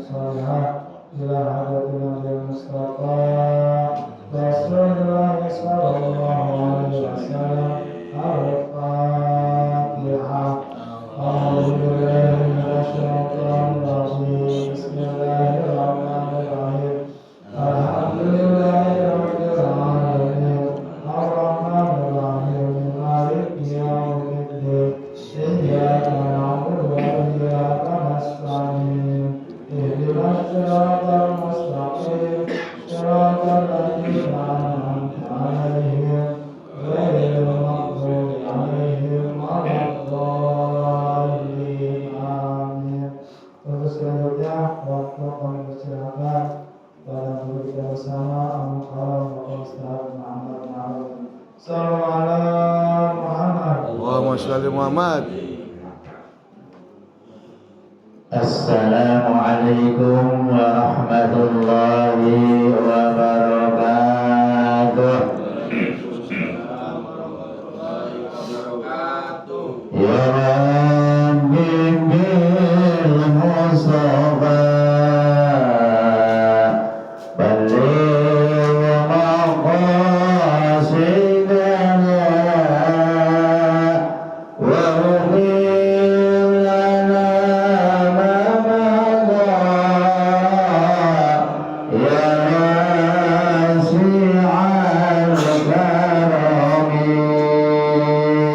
الصالحات إلى حضرتنا المصطفى رسول الله صلى الله عليه وسلم. الفاتحة. أعوذ بالله من الشيطان الرجيم. بسم الله الرحمن الرحيم. الحمد لله رب العالمين الرحمن الرحيم مالك يوم الدين إياك نعبد وإياك نستعين اهدنا الصراط المستقيم صراط الذين أنعمت عليهم غير المغضوب عليهم ولا الضالين آمين. Untuk selanjutnya waktu kami bersilakan dalam dulu kita bersama Al-Mukarram Bapak Ustaz Muhammad Ma'ruf. Assalamualaikum Muhammad. Allahumma sholli Muhammad. Assalamualaikum warahmatullahi wabarakatuh. Ya Rabbi bil Mustafa balligh maqasidana wa ughfir lana ma madha ya wasi'al karami ya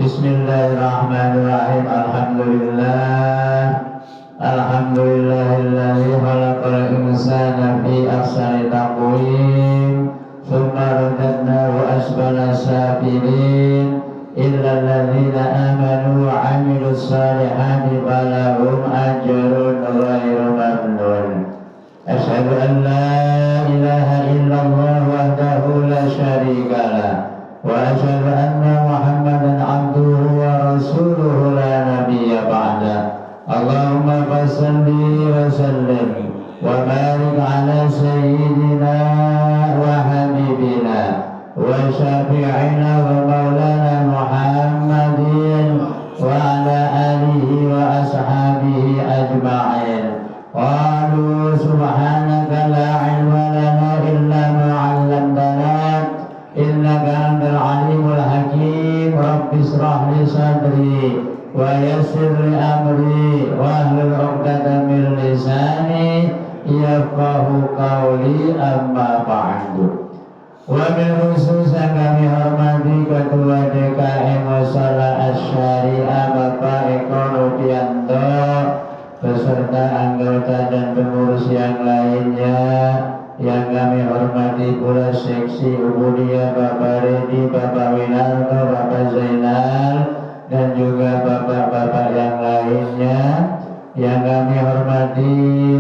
Bismillahirrahmanirrahim. Alhamdulillahilladzi khalaqal insana fi ahsani taqwim thumma radadnahu asfala safilin illa alladzina amanu wa 'amilus salihati falahum ajrun ghairu mamnun. Asyhadu an la ilaha illallah wahdahu la syarika lah wa asyhadu anna Muhammadan 'abduhu wa rasuluhu la nabiyya ba'da. Allahumma fassalli wa sallim wa barik ala sayyidina wa habibina wa syafi'ina wa maulana Muhammadin wa ala alihi wa ashabihi ajma'in. Qalu subhanaka yafqahu qawli amma ba'du. Wabil khusus yang kami hormati Ketua DKM Mushola Asy-Syariah Bapak Eko Rudianto beserta anggota dan pengurus yang lainnya, yang kami hormati pula seksi Ubudiyah Bapak Redi, Bapak Winarto, Bapak Zainal, dan juga bapak-bapak yang lainnya. Yang kami hormati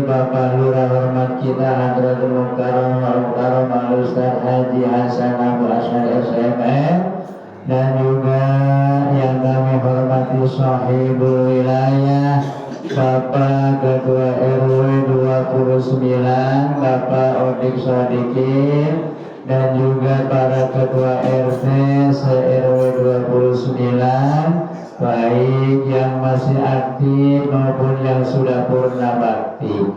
Bapak Lurah hormat kita Hadratul Mukarram Al-Ustaz Haji Hasan Abu Asyad SMM, dan juga yang kami hormati Sahibul Wilayah Bapak Ketua RW 29 Bapak Odik Sodikin, dan juga para Ketua RT se-RW 29, baik yang masih aktif maupun yang sudah purna bakti.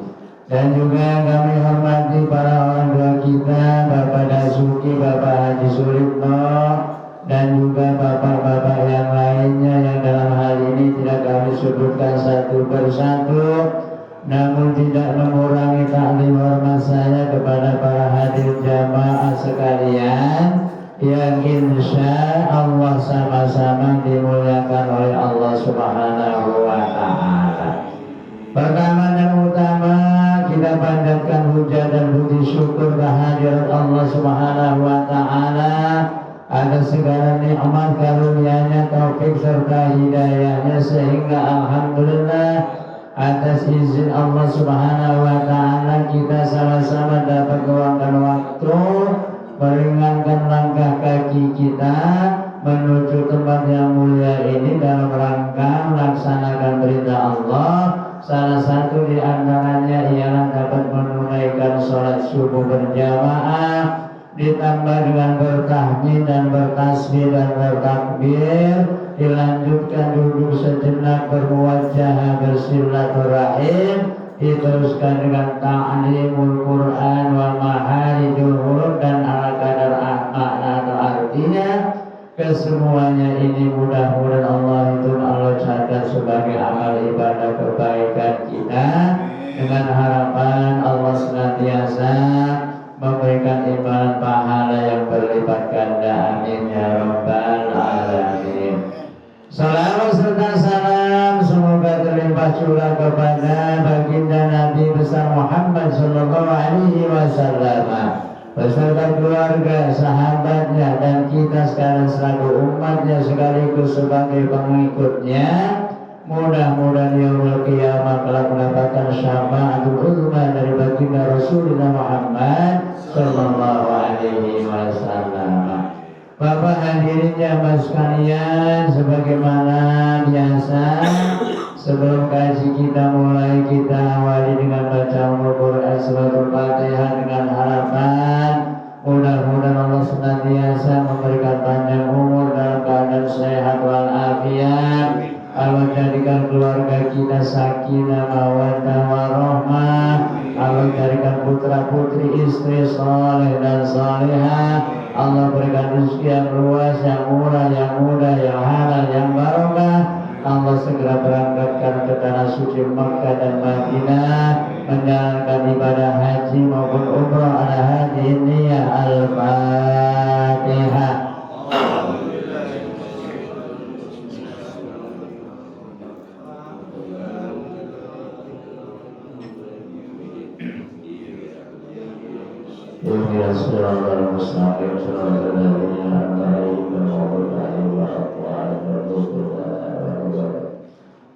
Dan juga kami hormati para orang tua kita, Bapak Dasuki, Bapak Haji Suritno, dan juga bapak-bapak yang lainnya yang dalam hal ini tidak kami sebutkan satu persatu, namun tidak mengurangi taklim hormat saya kepada para hadir jamaah sekalian yang insya Allah sama-sama dimuliakan oleh Allah Subhanahu wa Ta'ala. Pertama dan utama, kita panjatkan puja dan puji syukur kehadirat Allah Subhanahu wa Ta'ala atas segala nikmat karunia-Nya, taufik serta hidayahnya, sehingga alhamdulillah atas izin Allah Subhanahu wa Ta'ala kita sama-sama dapat meluangkan waktu, meringankan langkah kaki kita menuju tempat yang mulia ini dalam rangka melaksanakan perintah Allah. Salah satu di antaranya ialah dapat menunaikan sholat subuh berjamaah, ditambah dengan bertahmid dan bertasbih dan bertakbir, dilanjutkan duduk sejenak bermuwajahah bersilaturahim, diteruskan dengan ta'limul Quran wa maharidul huruf dan ala kadar makna atau artinya. Kesemuanya ini mudah-mudahan Allah catat sebagai amal ibadah kebaikan kita, dengan harapan Allah senantiasa memberikan imbalan pahala yang berlipat ganda. Amin ya rabbal alamin. Salam serta salam semoga terlimpah curah kepada baginda Nabi besar Muhammad sallallahu alaihi wasallam beserta keluarga, sahabatnya, dan kita sekarang selaku umatnya sekaligus sebagai pengikutnya. Mudah-mudahan yaumul qiyamah kelak mendapatkan syafaatul uzma dari baginda Rasulullah Muhammad sallallahu alaihi wasallam. Bapak hadirin jamaah sekalian, sebagaimana biasa sebelum kaji kita mulai, kita awali dengan baca Al-Quran suratul Fatihah dengan harapan mudah-mudahan Allah senantiasa memberikan panjang umur dalam keadaan sehat walafiat. Allah jadikan keluarga kita sakinah mawaddah warahmah. Allah jadikan putra putri istri saleh dan salihah. Allah berikan rezeki yang luas, yang murah, yang mudah, yang halal, yang barokah. Allah segera berangkatkan ke tanah suci Makkah dan Madinah menjalankan ibadah haji maupun umrah ala hadhihi niyyah. Al-Fatihah. Bismillahirrahmanirrahim.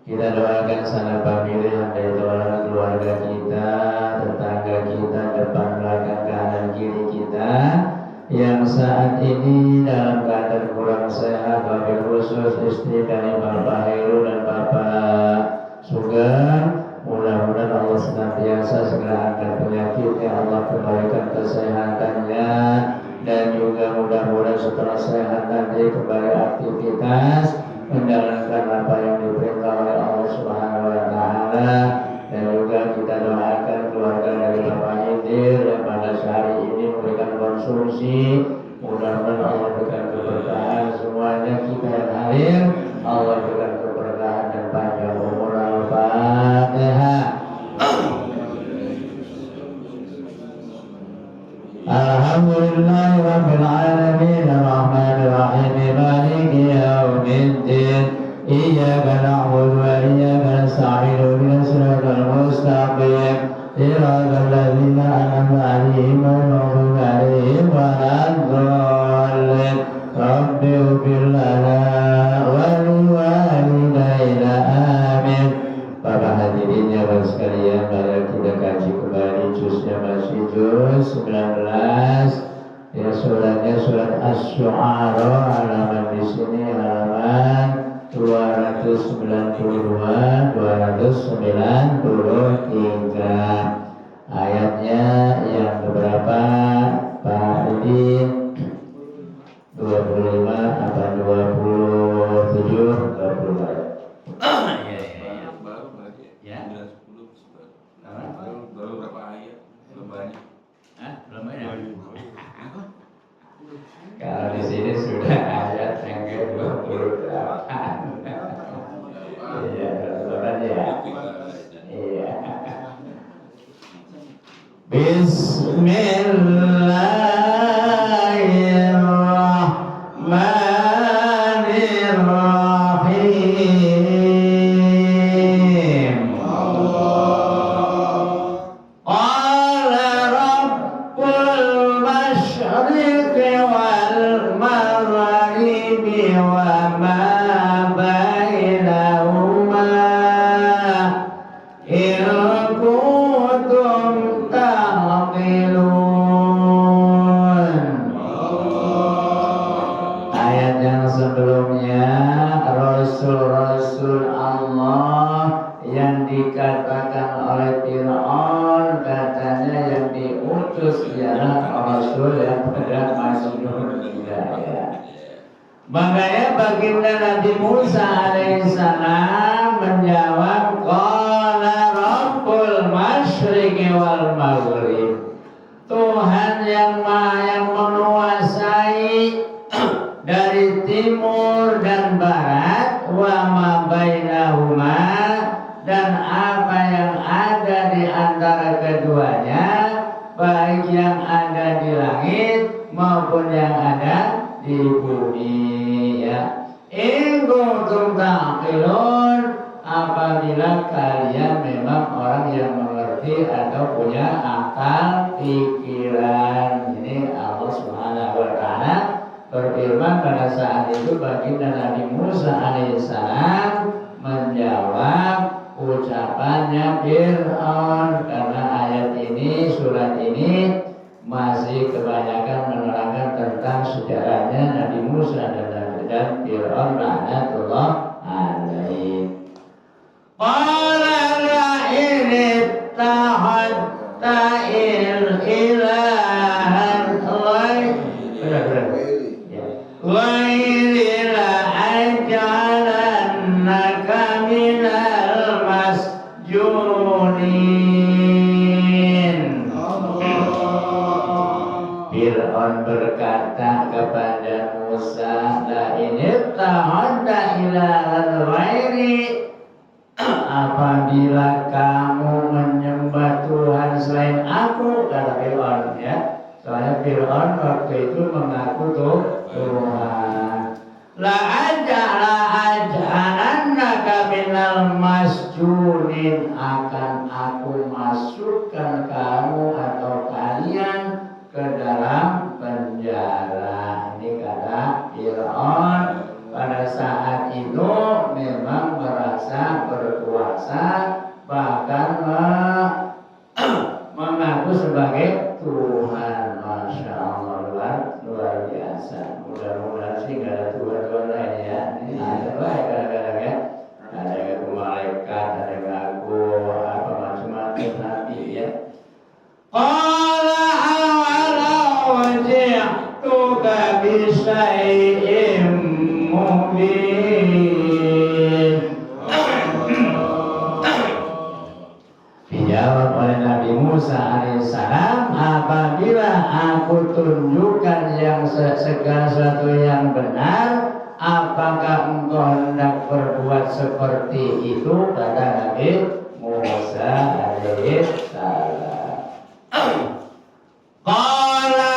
Kita doakan sana famili yang dari keluarga kita, tetangga kita, depan belakang kanan kiri kita yang saat ini dalam keadaan kurang sehat, wabil khusus istri dari Bapak Heru dan Bapak Sugeng. Mudah-mudahan Allah senantiasa segera angkat penyakitnya, Allah kembalikan kesehatannya, dan juga mudah-mudahan setelah sehat nanti kembali aktivitas menjalankan apa yang diperintah oleh Allah Subhanahu wa Ta'ala. Dan juga kita doakan keluarga dari Bapak Hidir yang pada hari ini memberikan konsumsi, mudah-mudahan Allah berikan keberkahan semuanya. Kita yang hadir Allah berikan keberkahan dan panjang umur. Al-Fatihah. Alhamdulillahi Rabbil Alamin Ar-Rahmanir Rahim Maliki Yawmiddin Iyyaka na'budu wa iyyaka nasta'in Ihdinas siratal mustaqim Siratal ladzina an'amta 'alaihim ghairil maghdubi 'alaihim waladdallin Rabbi ighfir lana wa liwalidayna amin. Para hadirin yang sekalian, mari kita kaji kembali juznya masih juz 19. Ya, suratnya surat Asy-Syu'ara, halaman di sini halaman 292 293. Ayatnya yang beberapa Pak Udin 25 apa 27 baru berapa ayat? Belum banyak. Belum banyak. Kalau di sini sudah ayat yang ke-28. Iya, betul ya. Iya. Bismillahirrahmanirrahim. Qala rabbul masyriqi wal maghribi wa ma bainahuma in kuntum taqilun. Ayat yang sebelumnya Rasul-Rasul Allah yang dikatakan oleh Fir'aun katanya yang diutus ialah Rasul yang benar Masnun hidayah. Makanya baginda Nabi Musa alaihissalam menjawab qala rabbul masyriqi wal maghrib. Tuhan yang menguasai dari timur dan barat wa ma bainahuma dan apa yang ada di antara keduanya, baik yang ada di langit maupun yang ada di bumi, ya. In kuntum taqilun, apabila kalian memang orang yang mengerti atau punya akal pikiran. Ini Allah Subhanahu wa taala berfirman pada saat itu baginda Nabi Musa alaihissalam menjawab ucapannya Fir'aun, karena ayat ini, surat ini masih kebanyakan menerangkan tentang sejarahnya Nabi Musa dan Fir'aun laknatullah alaihi. Qala la'in ittakhadta ilahan ghairi la'aj'alannaka minal masjunin. Fir'aun berkata kepada Musa, la'in ittakhadta ilahan ghairi, apabila kamu menyembah Tuhan selain aku, kata Fir'aun, ya. Soalnya Fir'aun waktu itu mengaku Tuhan. La'aj'alannaka minal masjunin, akan aku masukkan kamu atau kalian ke dalam penjara. Ini kata Fir'aun. Pada saat itu memang merasa berkuasa, bahkan mengaku sebagai Tuhan. Masya Allah, luar biasa. Mudah-mudahan sih nggak ada Tuhan-Tuhan lain ya. Ini ada baik kadang-kadang ya. Ada yang ngaku malaikat, ada yang ngaku apa macam-macam nabi ya. Qala awalau ji'tuka bisyai'im mubin. Dijawab oleh Nabi Musa alaihissalam, apabila aku tunjukkan yang segala sesuatu yang benar, apakah engkau hendak berbuat seperti itu, kata Nabi Musa alaihissalam. Qala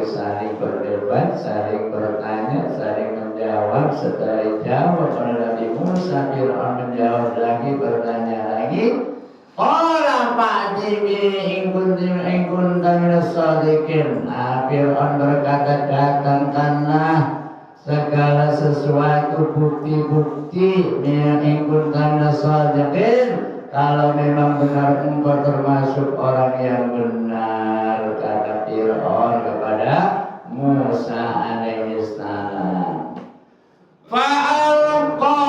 saling berdebat, saling bertanya, saling menjawab. Setelah dijawab oleh Nabi Musa, Fir'aun menjawab lagi, bertanya lagi. Qala fa'ti bi in kunta minas shadiqin. Fir'aun berkata, datangkanlah segala sesuatu bukti-bukti in kunta minas shadiqin, kalau memang benar engkau termasuk orang yang benar, kata Fir'aun kepada Musa alaihissalam. Fa'alqa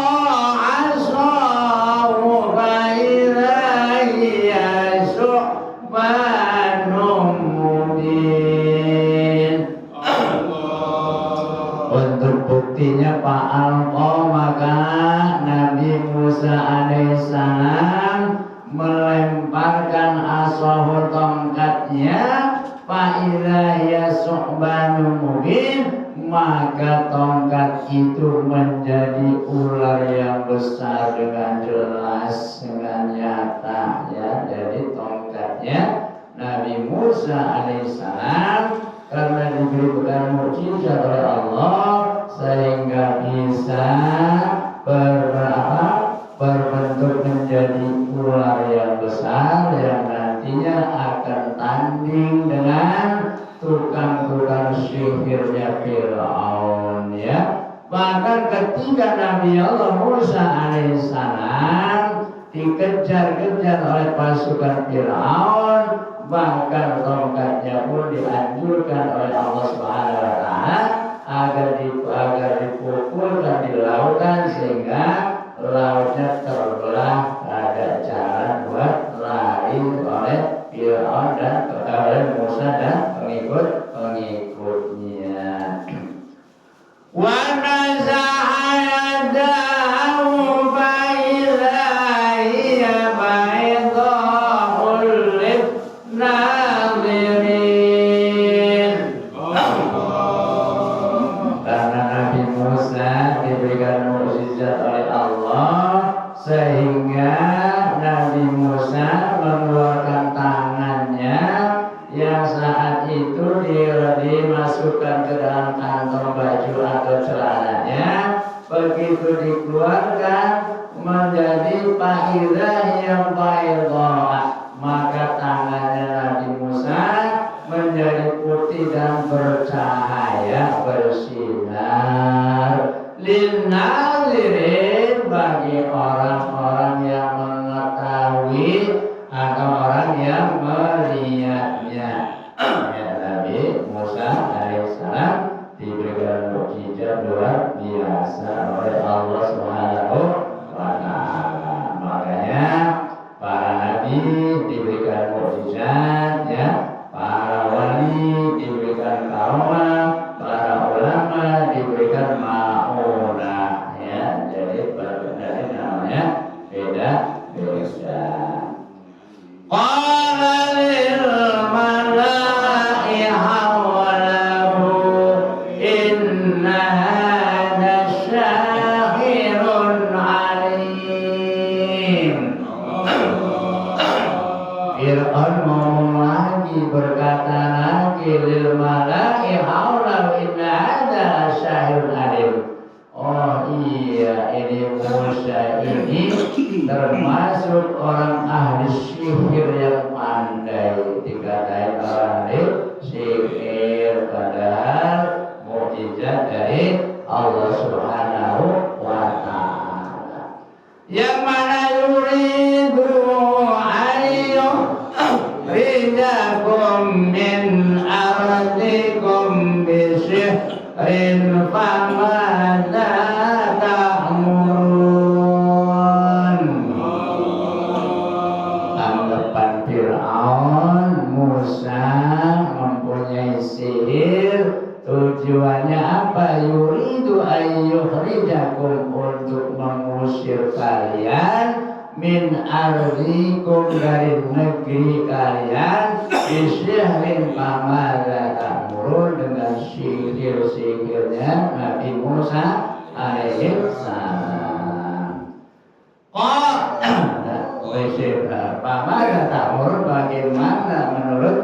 asahu fa'idha hiya su'banun mubin. Untuk buktinya fa'alqa, maka Nabi Musa alaihissalam melemparkan asahu, tongkatnya, fa'idha hiya su'banun mubin, maka tongkat itu menjadi ular yang besar dengan jelas, dengan nyata, ya. Jadi tongkatnya Nabi Musa alaihissalam karena diberikan mukjizat oleh Allah sehingga bisa berbentuk menjadi ular yang besar yang nantinya akan tanding dengan tukang-tukang sihirnya Fir'aun, ya. Bahkan ketika Nabi Allah Musa alaihissalam dikejar-kejar oleh pasukan Fir'aun, bahkan tongkatnya pun dianjurkan oleh Allah Subhanahu wa taala agar dipukulkan di lautan sehingga lautnya terbelah, ada jalan buat lari oleh Fir'aun dan oleh Musa dan pengikut-pengikutnya. Wa naza'a yadahu fa'idha hiya baydha'ul lin-nadhirin. Karena Nabi Musa diberikan mukjizat oleh Allah sehingga Nabi Musa mengeluarkan tangannya yang saat itu dimasukkan ke dalam kantong baju atau celananya. Begitu dikeluarkan menjadi fa'idha yang baydha, maka tangannya Nabi Musa menjadi putih dan bercahaya, bersinar. Lin-nadhirin, bagi orang-orang yang mengetahui atau orang yang melihatnya. Ya, Nabi Musa alaihissalam diberikan mukjizat luar biasa oleh Allah Subhanahu wa taala. Makanya para nabi diberikan mukjizat, ya. Para wali diberikan karomah, para ulama diberikan ma'unah, ya. Jadi berbeda, namanya beda-beda. Qala lil mala'i hawlahu inna hadha syahirun alim. Fir'aun ngomong lagi, berkata lagi, lil mala'i hawlahu inna hadha syahirun alim. Oh iya, ini Musa ini termasuk orang ahli sihir yang pandai. Dikatain orang ahli sihir, padahal mukjizat dari Allah Subhanahu wa taala. Yang mana yuridu ayyukhrijakum min ardikum bisihrin famadza ta'murun. Anggapan Fir'aun, Musa mempunyai sihir. Tujuannya apa? Yuridu ayyukhrijakum, untuk mengusir kalian, min ardikum, dari negeri kalian, bisihrin famadza ta'murun, dengan sihir-sihirnya Nabi Musa alaihissalam. Famadza ta'murun, bagaimana menurut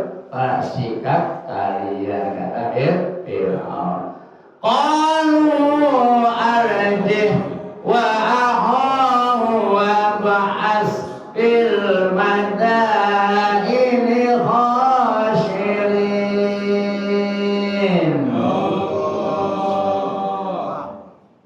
sikap kalian, kata Fir'aun. Qalu arjih wa akhahu wa ba'as fil madaini khashirin.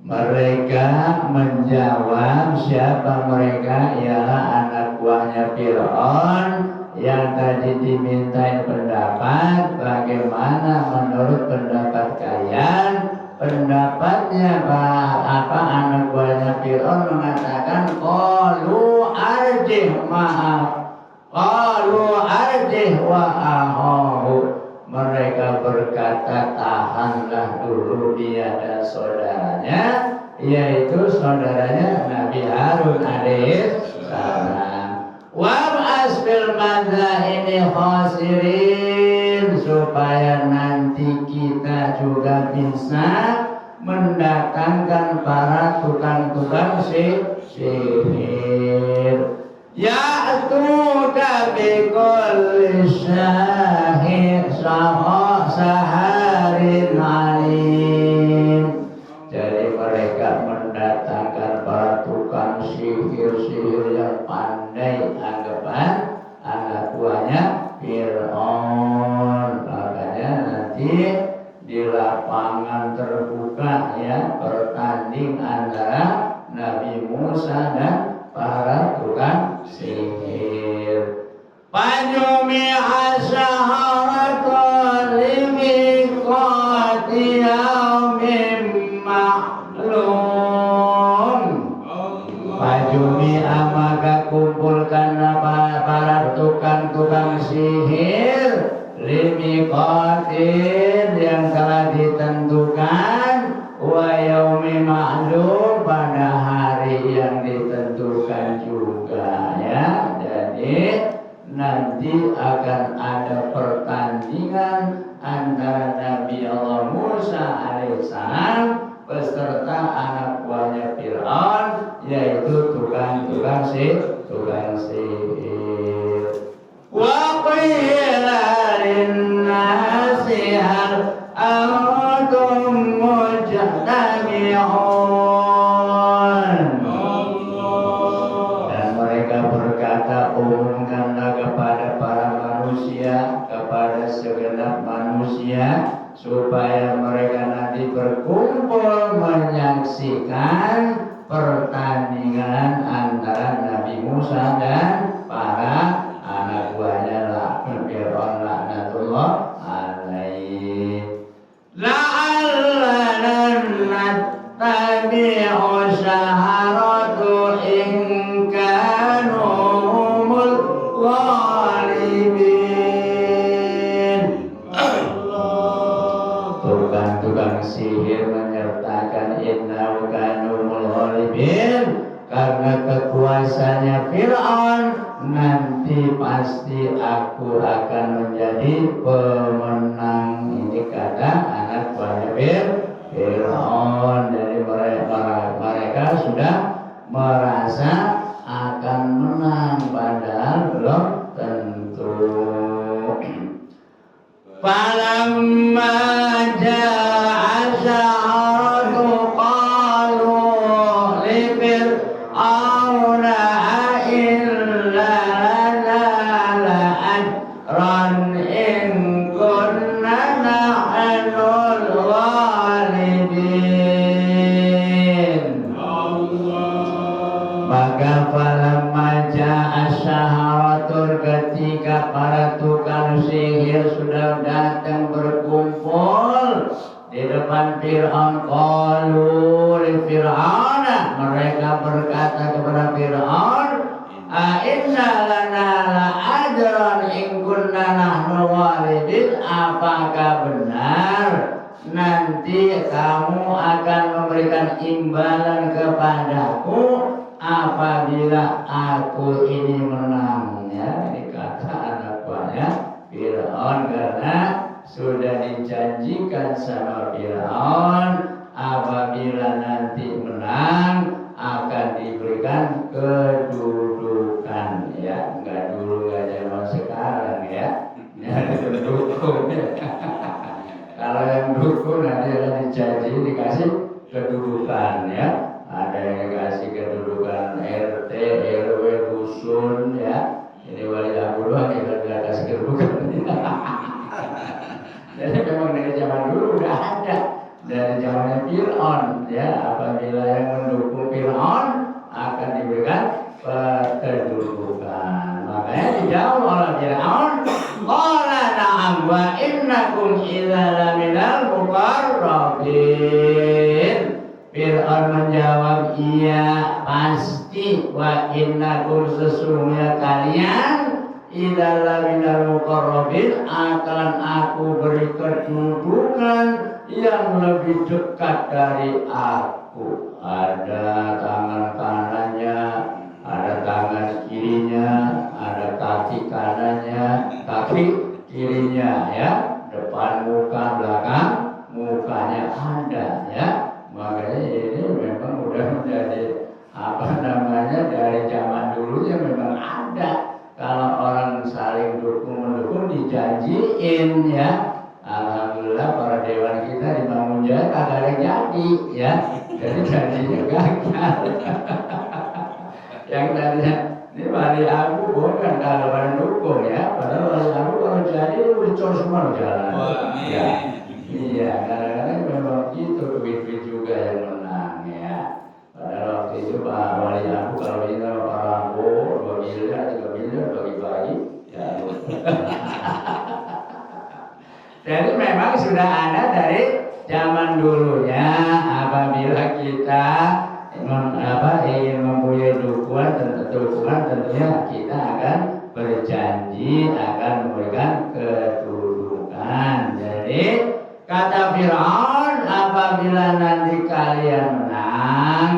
Mereka menjawab, siapa mereka? Ialah anak buahnya Fir'aun yang tadi dimintain pendapat. Bagaimana menurut pendapat kalian? Pendapatnya apa? Anak buahnya Fir'aun mengatakan qalu arjih wa akhahu. Mereka berkata, tahanlah dulu dia dan saudaranya, yaitu saudaranya Nabi Harun alaihissalam. Wab'as fil madaini khasirin, supaya nanti kita juga bisa mendatangkan para tukang-tukang sihir. Ya'tuka bikulli saharin alim. Jadi mereka mendatangkan para tukang sihir yang pandai, anggapan anak buahnya Fir'aun. Makanya nanti di lapangan terbuka ya, bertanding antara Nabi Musa dan para tukang sihir. Fajumi asyaharatul limiqati yaumin ma'lum. Fajumi maka kumpulkanlah para tukang sihir limiqatin yang telah ditentukan, wa yaumi ma'lum pada hari yang ditentukan juga ya. Jadi nanti akan ada pertandingan antara Nabi Allah Musa alaihissalam beserta anak buahnya Fir'aun, yaitu tukang sihir. Wa qila linnasi hal antum mujtami'un. Dan mereka berkata, umumkanlah kepada para manusia, kepada segenap manusia, supaya mereka nanti berkumpul menyaksikan pertandingan antara Nabi Musa dan para anak buahnya Fir'aun laknatullah alaihi. La'allana nattabi'u syaharatu in kanu humul ghalibin. Tukang sihir menyertakan innahu kanu humul ghalibin, karena kekuasaannya Fir'aun, nanti pasti aku akan menjadi pemenang. Ini kata anak buahnya Fir'aun. Jadi mereka sudah merasa akan menang, padahal belum tentu. Falamma ja'a sya'aratu qalu li fir'auna illa lana la'ajran in kunna nahnul ghalibin. Maka falamma ja'a syaharatur, ketika para tukang sihir sudah datang berkumpul di depan Fir'aun, qalu li fir'auna, mereka berkata kepada Fir'aun, inna lana la'ajran in kunna nahnu ghalibin. Apakah benar nanti kamu akan memberikan imbalan kepadaku apabila aku ini menang? Ya, ini kata anak buahnya Fir'aun, karena sudah dijanjikan sama Fir'aun apabila nanti menang akan diberikan kedudukan ya, enggak dulu enggak zaman sekarang ya. Ya didukung. Kalau yang dukung nanti akan dijanji dikasih kedudukan ya. Ada yang dikasih kedudukan RT, RW, dusun ya. Ini wali amru doang yang tidak kasih kedudukan. Jadi memang dari zaman dulu udah ada. Dari zamannya Fir'aun ya, apabila yang mendukung Fir'aun akan diberikan kedudukan. Makanya dijawab oleh Fir'aun, qala na'am wa innakum idza laminal muqarrabin. Fir'aun menjawab, iya pasti, wa innakum sesungguhnya kalian idza laminal muqarrabin akan aku beri kedudukan yang lebih dekat dari aku. Ada tangan kanannya, ada tangan kirinya, ada kaki kanannya, kaki kirinya ya, depan muka, belakang mukanya ada ya. Makanya ini memang udah menjadi dari zaman dulunya memang ada. Kalau orang saling dukung-mendukung dijanjiin ya. Alhamdulillah para dewan kita di Mangunjaya kagak ada yang jadi ya. Jadi janjinya gagal. Yang tadinya ini wali aku bukan kalau pada dukung ya. Padahal wali aku kalau jadi dicor semua jalan. Ya. Iya, kadang-kadang memang itu duit-duit juga yang menang ya. Padahal waktu itu Pak wali aku kalau ini orang 2 miliar, 3 miliar bagi-bagi ya. Jadi memang sudah ada dari zaman dulunya. Apabila kita ingin mempunyai dukungan tentunya kita akan berjanji akan memberikan kedudukan. Jadi kata Fir'aun, apabila nanti kalian menang,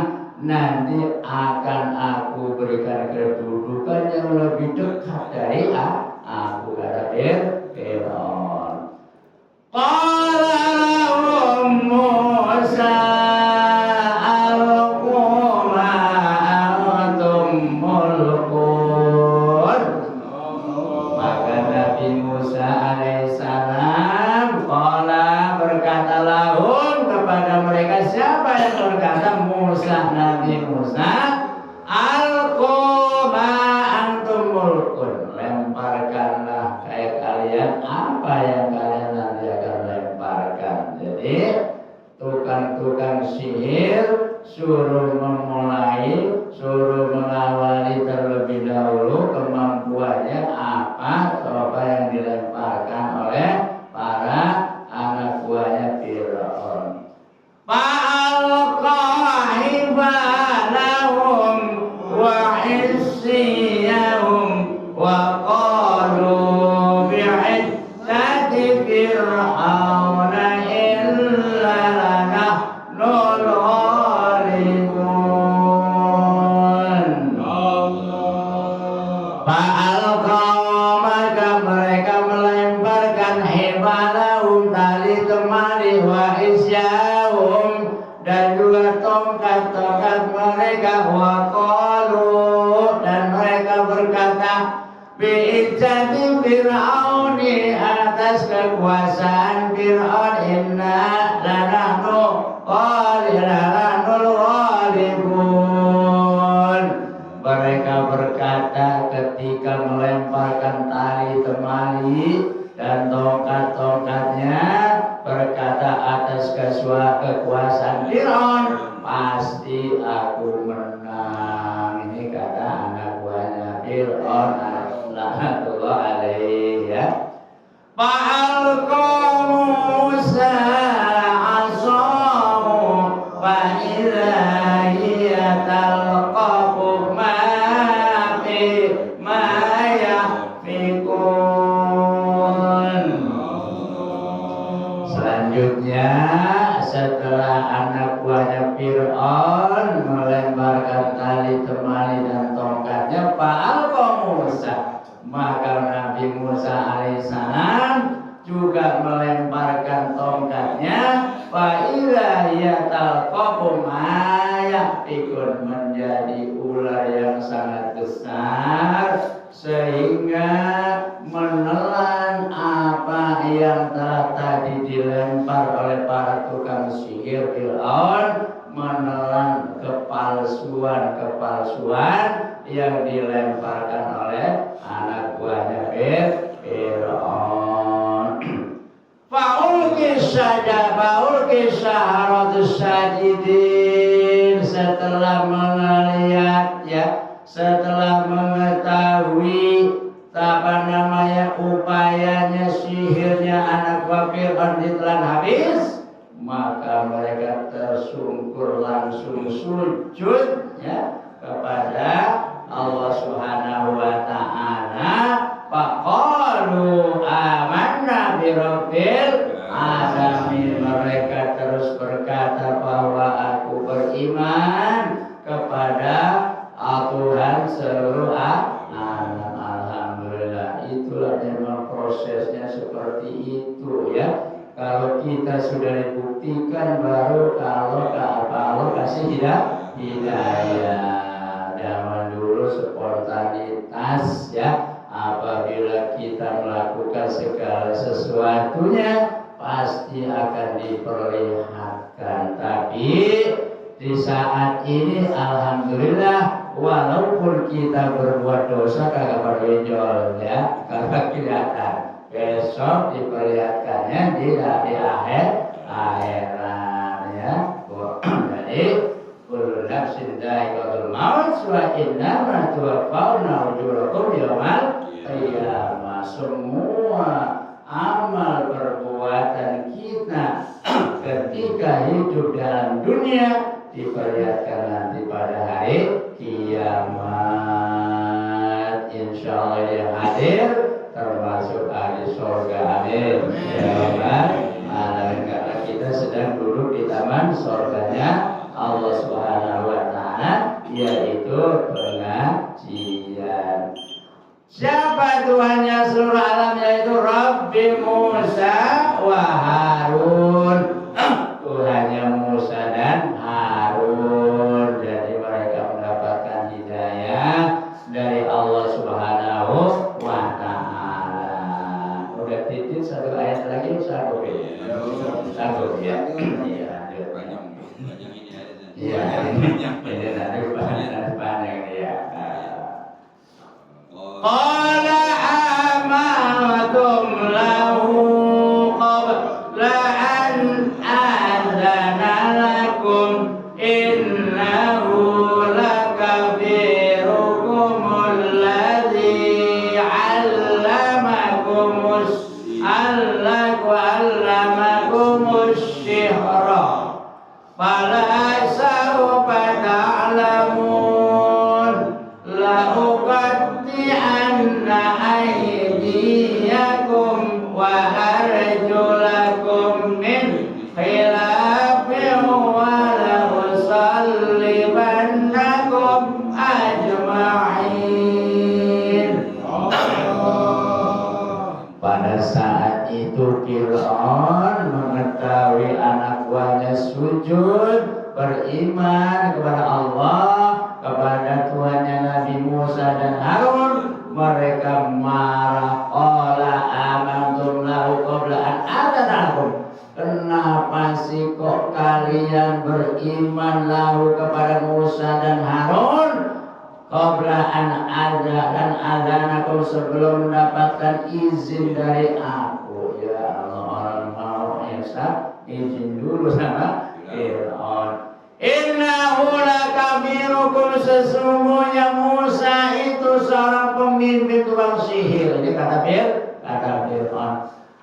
nanti akan aku berikan kedudukan yang lebih dekat dari aku, kata Fir'aun. Qala lahum Musa alqu ma antum mulqun. Maka Nabi Musa alaihissalam qala berkata lahum kepada mereka. Siapa yang berkata? Musa, Nabi Musa. Alqu ma antum mulqun. Lemparkanlah kayak kalian apa yang kalian nanti akan lemparkan. Jadi tukang-tukang sihir suruh memulai, suruh mengawali terlebih dahulu kemampuannya apa yang dilemparkan oleh para anak buahnya Fir'aun. Fa'alqa hibalahum wa hissiyahum wa qalu bi'izzati fir'auna illa nahnu al-ghalibun. Fa'alqa maka mereka melemparkan hibalahum tali temali wa hisyahum dan juga tongkat-tongkat mereka wa qalu dan mereka berkata bi'izzati fir'auni atas kekuasaan Fir'aun inna lanahnu ghalibun. Mereka berkata ketika melemparkan tali temali dan tongkat-tongkatnya, berkata atas kekuasaan Fir'aun pasti aku menang. Ini kata anak buahnya Fir'aun laknatullah alaihi ya. Fa'alqa Musa asahu fa idza hiya talqafu ma yafikun. Selanjutnya setelah anak buahnya Fir'aun melemparkan tali temali dan tongkatnya, fa'alqa Musa, maka Nabi Musa alaihissalam juga melemparkan tongkatnya. Fa'idza hiya talqafu ma yafikun, menjadi ular yang sangat besar sehingga menelan apa yang telah tadi dilempar oleh para tukang sihir Fir'aun menelan kepalsuan yang dilemparkan oleh anak buahnya Fir'aun. Faul kisah haratus sajidin, setelah mengetahui upayanya sihirnya anak buah Fir'aun ditelan habis, maka mereka tersungkur langsung sujud kepada Allah Subhanahu wa ta'ala. Faqalu amanna bi rabbil alamin, mereka terus berkata bahwa aku beriman kepada Tuhan seluruh alam. Alhamdulillah, itulah memang prosesnya seperti itu ya. Kalau kita sudah dibuktikan, baru kalau Allah kasih hidayah. Zaman dulu spontanitas ya, apabila kita melakukan segala sesuatunya pasti akan diperlihatkan. Tapi di saat ini alhamdulillah, walaupun kita berbuat dosa kagak berbenjol ya, kagak kelihatan. Besok diperlihatkannya di akhirat ya. Jadi kullu nafsin dha'iqatul maut wa innama tuwaffawna ujurakum yaumal qiyamah. Semua amal perbuatan kita ketika hidup dalam dunia diperlihatkan nanti pada hari kiamat. Insyaallah yang hadir termasuk ahli surga, amin ya rabbal alamin. Karena kita sedang duduk di taman surganya Allah Subhanahu wa ta'ala, yaitu pengajian. Siapa Tuhannya seluruh alam? Yaitu Rabbi Musa wa Harun. Tuhannya Musa dan Harun. Jadi mereka mendapatkan hidayah dari Allah Subhanahu wa ta'ala. Udah titik satu ayat lagi, satu ya. Iya, ini nanti panjang ya. Qala amantum lahu qabla an adzana lakum innahu lakabirukum alladzi 'allamakumus sihra fala sawfa ta'lamun la uqatti'anna aydiyakum wa arjulakum min khilafin wa la usallibannakum ajma'in. Pada saat itu Fir'aun mengetahui anak buahnya sujud beriman kepada Allah, kepada Tuhannya Nabi Musa dan Harun. Mereka marah. Qala amantum lahu qabla an adzana lakum. Kenapa sih kok kalian beriman lahu kepada Musa dan Harun qabla an adzanakum, sebelum mendapatkan izin dari aku? Ya Allah, orang mau izin dulu sama Fir'aun. Innahu lakabirukum, sesungguhnya Musa itu seorang pemimpin tukang sihir. Ini kata Fir'aun.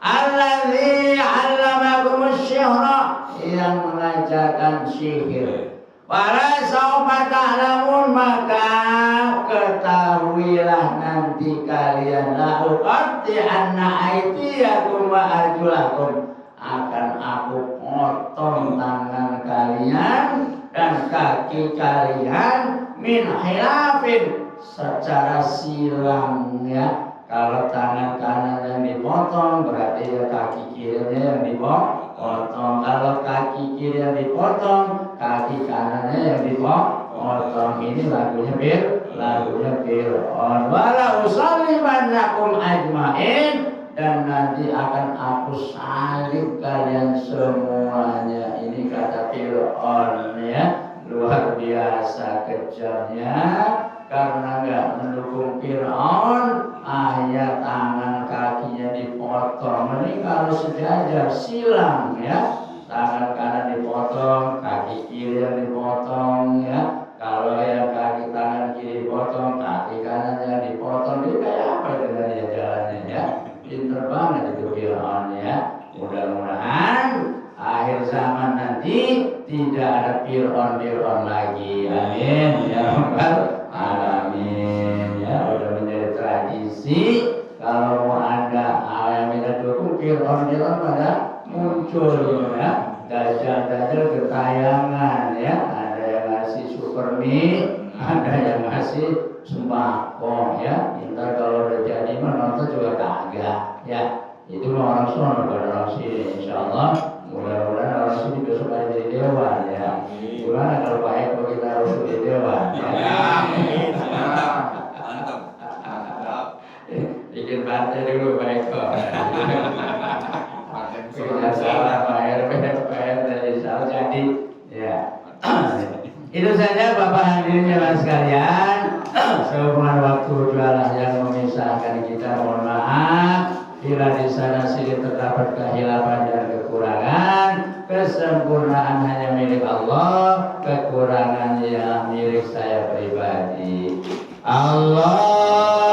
Alladzi 'allamakumus sihra, yang mengajarkan sihir. Wala sawfa ta'lamun, maka ketahuilah nanti kalian. La uqatti'anna aydiyakum wa arjulakum, akan aku potong tangan kalian dan kaki kalian min khilafin, secara silang ya. Kalau tangan kanan yang dipotong berarti ya kaki kirinya yang dipotong. Kalau kaki kiri yang dipotong, kaki kanannya yang dipotong. Ini lagunya Fir'aun. Wala usallibannakum ajma'in, dan nanti akan aku salib kalian semuanya. Ini kata Fir'aun ya, luar biasa kejamnya. Karena nggak mendukung Fir'aun, ayat tangan kakinya dipotong. Ini kalau sejajar silang ya, tangan kanan dipotong, kaki kiri yang dipotong ya. Kalau yang kaki tangan kiri dipotong, kaki kanan yang dipotong, dia kayak apa dengan dia jalannya ya? Pinter banget itu Fir'aun ya. Mudah-mudahan akhir zaman nanti tidak ada Fir'aun lagi. Amin ya rabbal alamin ya. Udah menjadi tradisi kalau mau ada yang minta dukung Fir'aun pada muncul ya. Dajjal getayangan ya. Ada yang ngasih super mie, ada yang ngasih sembako ya. Ntar kalau udah jadi nonton juga kagak ya. Itu mah orang sono bukan orang sini. Insyaallah mudah-mudahan orang sini besok akan jadi dewan ya. Gimana kalau Pak Eko kita harus jadi dewan ya. Bikin partai dulu Pak Eko. Sudah salah Pak RW insya jadi ya. Itu saja Bapak hadirin jemaah sekalian. Sehubungan waktu jualah yang memisahkan kita, mohon maaf bila di sana sini terdapat kehilafan dan kekurangan. Kesempurnaan hanya milik Allah, kekurangannya milik saya pribadi. Allahumma